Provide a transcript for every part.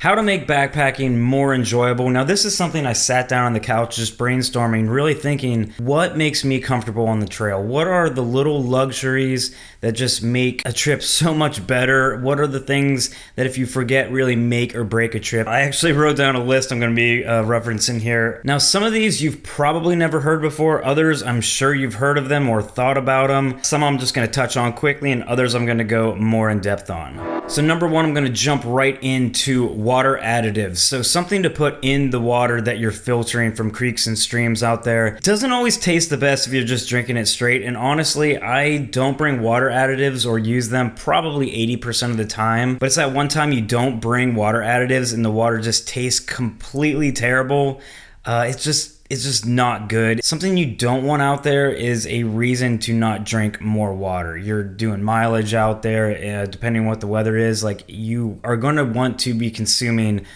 How to make backpacking more enjoyable. Now, this is something I sat down on the couch just brainstorming, really thinking, what makes me comfortable on the trail? What are the little luxuries that just make a trip so much better? What are the things that if you forget really make or break a trip? I actually wrote down a list I'm going to be referencing here. Now, some of these you've probably never heard before. Others, I'm sure you've heard of them or thought about them. Some I'm just going to touch on quickly, and others I'm going to go more in depth on. So number one, I'm going to jump right into water additives. So something to put in the water that you're filtering from creeks and streams out there. It doesn't always taste the best if you're just drinking it straight. And honestly, I don't bring water additives or use them probably 80% of the time. But it's that one time you don't bring water additives and the water just tastes completely terrible. It's just not good. Something you don't want out there is a reason to not drink more water. You're doing mileage out there, depending on what the weather is, like you are going to want to be consuming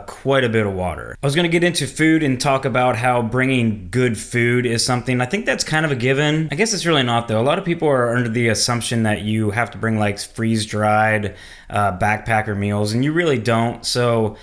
quite a bit of water. I was going to get into food and talk about how bringing good food is something. I think that's kind of a given. I guess it's really not though. A lot of people are under the assumption that you have to bring like freeze-dried backpacker meals, and you really don't. So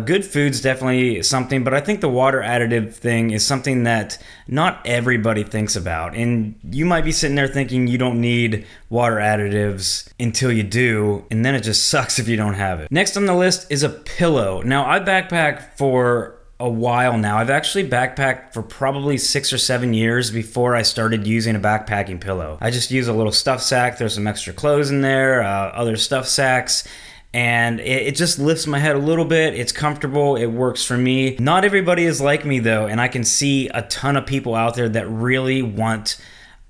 good food's definitely something, but I think the water additive thing is something that not everybody thinks about. And you might be sitting there thinking you don't need water additives until you do, and then it just sucks if you don't have it. Next on the list is a pillow. Now, I backpack for a while now. I've actually backpacked for probably 6 or 7 years before I started using a backpacking pillow. I just use a little stuff sack. There's some extra clothes in there, other stuff sacks. And it just lifts my head a little bit. It's comfortable. It works for me. Not everybody is like me though, and I can see a ton of people out there that really want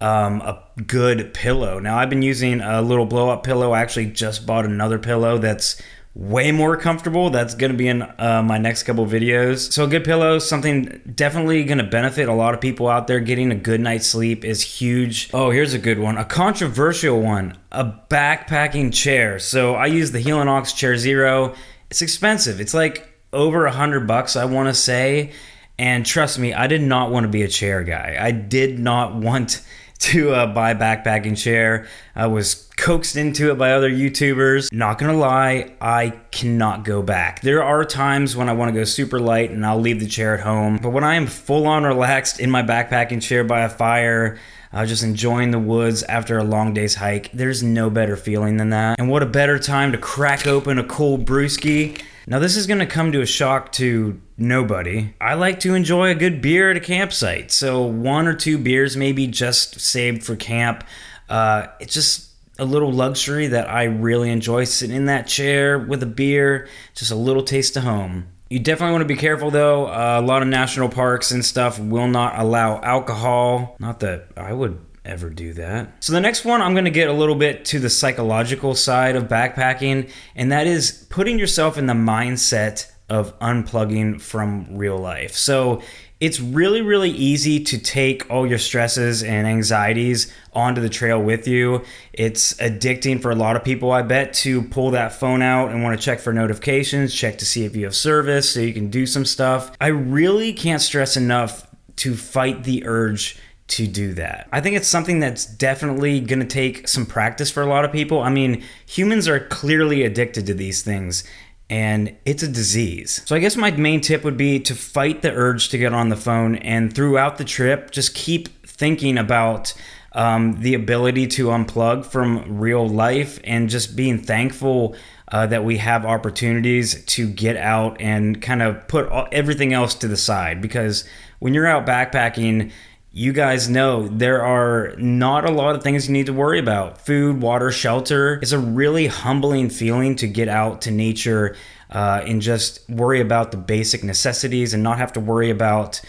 a good pillow. Now, I've been using a little blow-up pillow. I actually just bought another pillow that's way more comfortable. That's going to be in my next couple videos. So a good pillow, something definitely going to benefit a lot of people out there. Getting a good night's sleep is huge. Oh, here's a good one. A controversial one. A backpacking chair. So I use the Helinox Chair Zero. It's expensive. It's like over $100, I want to say. And trust me, I did not want to be a chair guy. I did not want to buy a backpacking chair. I was coaxed into it by other YouTubers. Not gonna lie, I cannot go back. There are times when I want to go super light and I'll leave the chair at home. But when I am full on relaxed in my backpacking chair by a fire, just enjoying the woods after a long day's hike, there's no better feeling than that. And what a better time to crack open a cold brewski. Now, this is going to come to a shock to nobody. I like to enjoy a good beer at a campsite. So 1 or 2 beers maybe just saved for camp. It's just a little luxury that I really enjoy, sitting in that chair with a beer, just a little taste of home. You definitely want to be careful though. A lot of national parks and stuff will not allow alcohol. Not that I would ever do that. So the next one, I'm going to get a little bit to the psychological side of backpacking, and that is putting yourself in the mindset of unplugging from real life. So it's really, really easy to take all your stresses and anxieties onto the trail with you. It's addicting for a lot of people, I bet, to pull that phone out and want to check for notifications, check to see if you have service so you can do some stuff. I really can't stress enough to fight the urge to do that. I think it's something that's definitely going to take some practice for a lot of people. I mean, humans are clearly addicted to these things, and it's a disease. So I guess my main tip would be to fight the urge to get on the phone, and throughout the trip, just keep thinking about the ability to unplug from real life and just being thankful that we have opportunities to get out and kind of put everything else to the side. Because when you're out backpacking, you guys know there are not a lot of things you need to worry about. Food, water, shelter. It's a really humbling feeling to get out to nature and just worry about the basic necessities and not have to worry about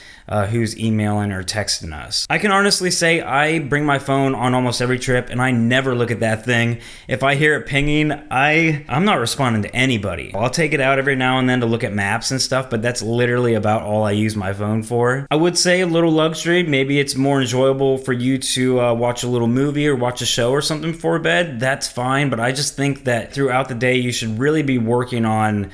who's emailing or texting us. I can honestly say I bring my phone on almost every trip and I never look at that thing. If I hear it pinging, I'm not responding to anybody. I'll take it out every now and then to look at maps and stuff, but that's literally about all I use my phone for. I would say a little luxury. Maybe it's more enjoyable for you to watch a little movie or watch a show or something before bed. That's fine, but I just think that throughout the day you should really be working on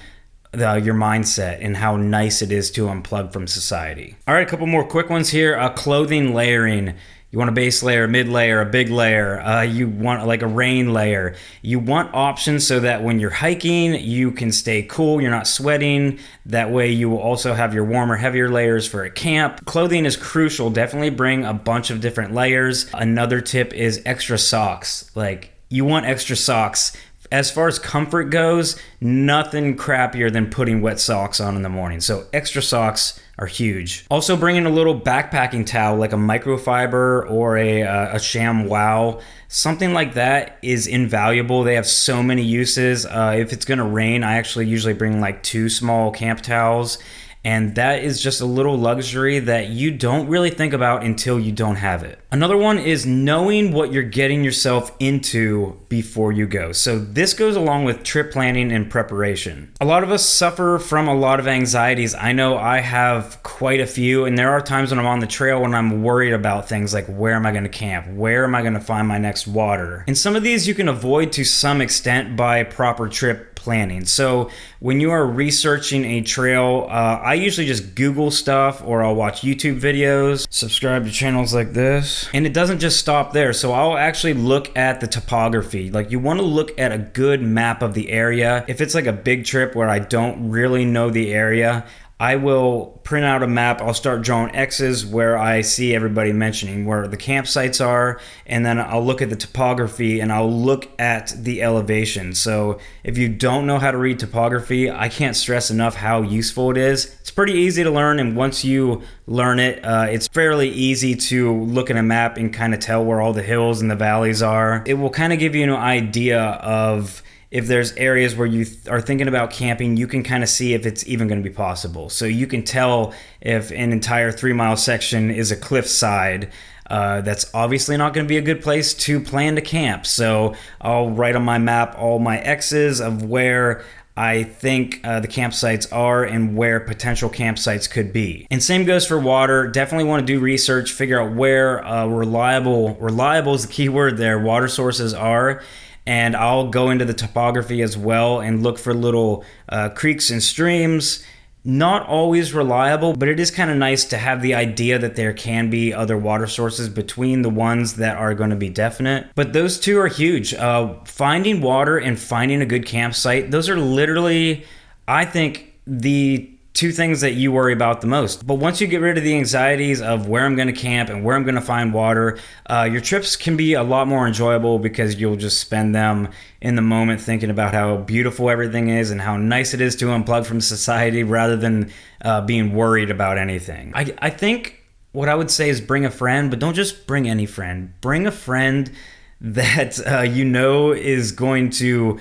your mindset and how nice it is to unplug from society. All right, a couple more quick ones here. Clothing layering. You want a base layer, a mid layer, a big layer. You want like a rain layer. You want options so that when you're hiking, you can stay cool. You're not sweating. That way you will also have your warmer, heavier layers for a camp. Clothing is crucial. Definitely bring a bunch of different layers. Another tip is extra socks. Like, you want extra socks. As far as comfort goes, nothing crappier than putting wet socks on in the morning. So extra socks are huge. Also, bringing a little backpacking towel like a microfiber or a sham wow. Something like that is invaluable. They have so many uses. If it's gonna rain, I actually usually bring like 2 small camp towels. And that is just a little luxury that you don't really think about until you don't have it. Another one is knowing what you're getting yourself into before you go. So this goes along with trip planning and preparation. A lot of us suffer from a lot of anxieties. I know I have quite a few, and there are times when I'm on the trail when I'm worried about things like, where am I gonna camp? Where am I gonna find my next water? And some of these you can avoid to some extent by proper trip planning. So when you are researching a trail, I usually just Google stuff, or I'll watch YouTube videos, subscribe to channels like this. And it doesn't just stop there. So I'll actually look at the topography. Like, you want to look at a good map of the area. If it's like a big trip where I don't really know the area, I will print out a map. I'll start drawing X's where I see everybody mentioning where the campsites are, and then I'll look at the topography and I'll look at the elevation. So if you don't know how to read topography, I can't stress enough how useful it is. It's pretty easy to learn, and once you learn it, it's fairly easy to look at a map and kind of tell where all the hills and the valleys are. It will kind of give you an idea of if there's areas where you are thinking about camping, you can kind of see if it's even going to be possible. So you can tell if an entire 3-mile section is a cliffside. That's obviously not going to be a good place to plan to camp. So I'll write on my map all my X's of where I think the campsites are and where potential campsites could be. And same goes for water. Definitely want to do research, figure out where reliable is the key word there, water sources are. And I'll go into the topography as well and look for little creeks and streams. Not always reliable, but it is kind of nice to have the idea that there can be other water sources between the ones that are going to be definite. But those two are huge. Finding water and finding a good campsite, those are literally, I think, the 2 things that you worry about the most. But once you get rid of the anxieties of where I'm going to camp and where I'm going to find water, your trips can be a lot more enjoyable because you'll just spend them in the moment thinking about how beautiful everything is and how nice it is to unplug from society rather than being worried about anything. I think what I would say is bring a friend, but don't just bring any friend. Bring a friend that you know is going to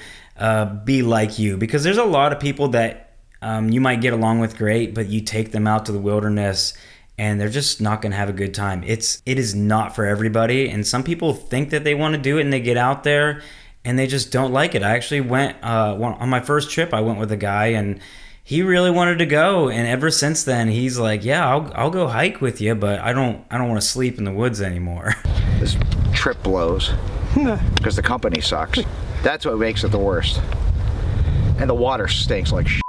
be like you, because there's a lot of people that you might get along with great, but you take them out to the wilderness and they're just not going to have a good time. It is not for everybody, and some people think that they want to do it and they get out there and they just don't like it. I actually went on my first trip. I went with a guy and he really wanted to go, and ever since then he's like, yeah, I'll go hike with you, but I don't want to sleep in the woods anymore. This trip blows because the company sucks. That's what makes it the worst. And the water stinks like shit.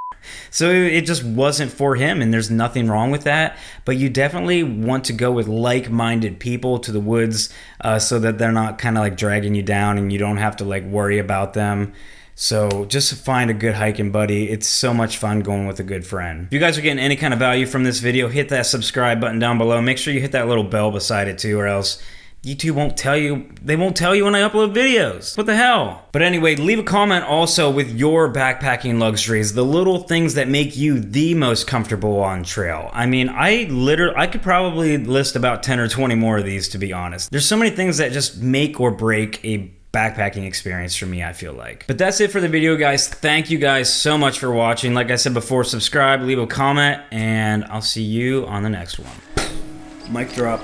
So it just wasn't for him, and there's nothing wrong with that. But you definitely want to go with like-minded people to the woods so that they're not kind of like dragging you down and you don't have to like worry about them. So just find a good hiking buddy. It's so much fun going with a good friend. If you guys are getting any kind of value from this video, hit that subscribe button down below. Make sure you hit that little bell beside it too, or else YouTube won't tell you, they won't tell you when I upload videos. What the hell? But anyway, leave a comment also with your backpacking luxuries, the little things that make you the most comfortable on trail. I mean, I could probably list about 10 or 20 more of these, to be honest. There's so many things that just make or break a backpacking experience for me, I feel like. But that's it for the video, guys. Thank you guys so much for watching. Like I said before, subscribe, leave a comment, and I'll see you on the next one. Mic drop.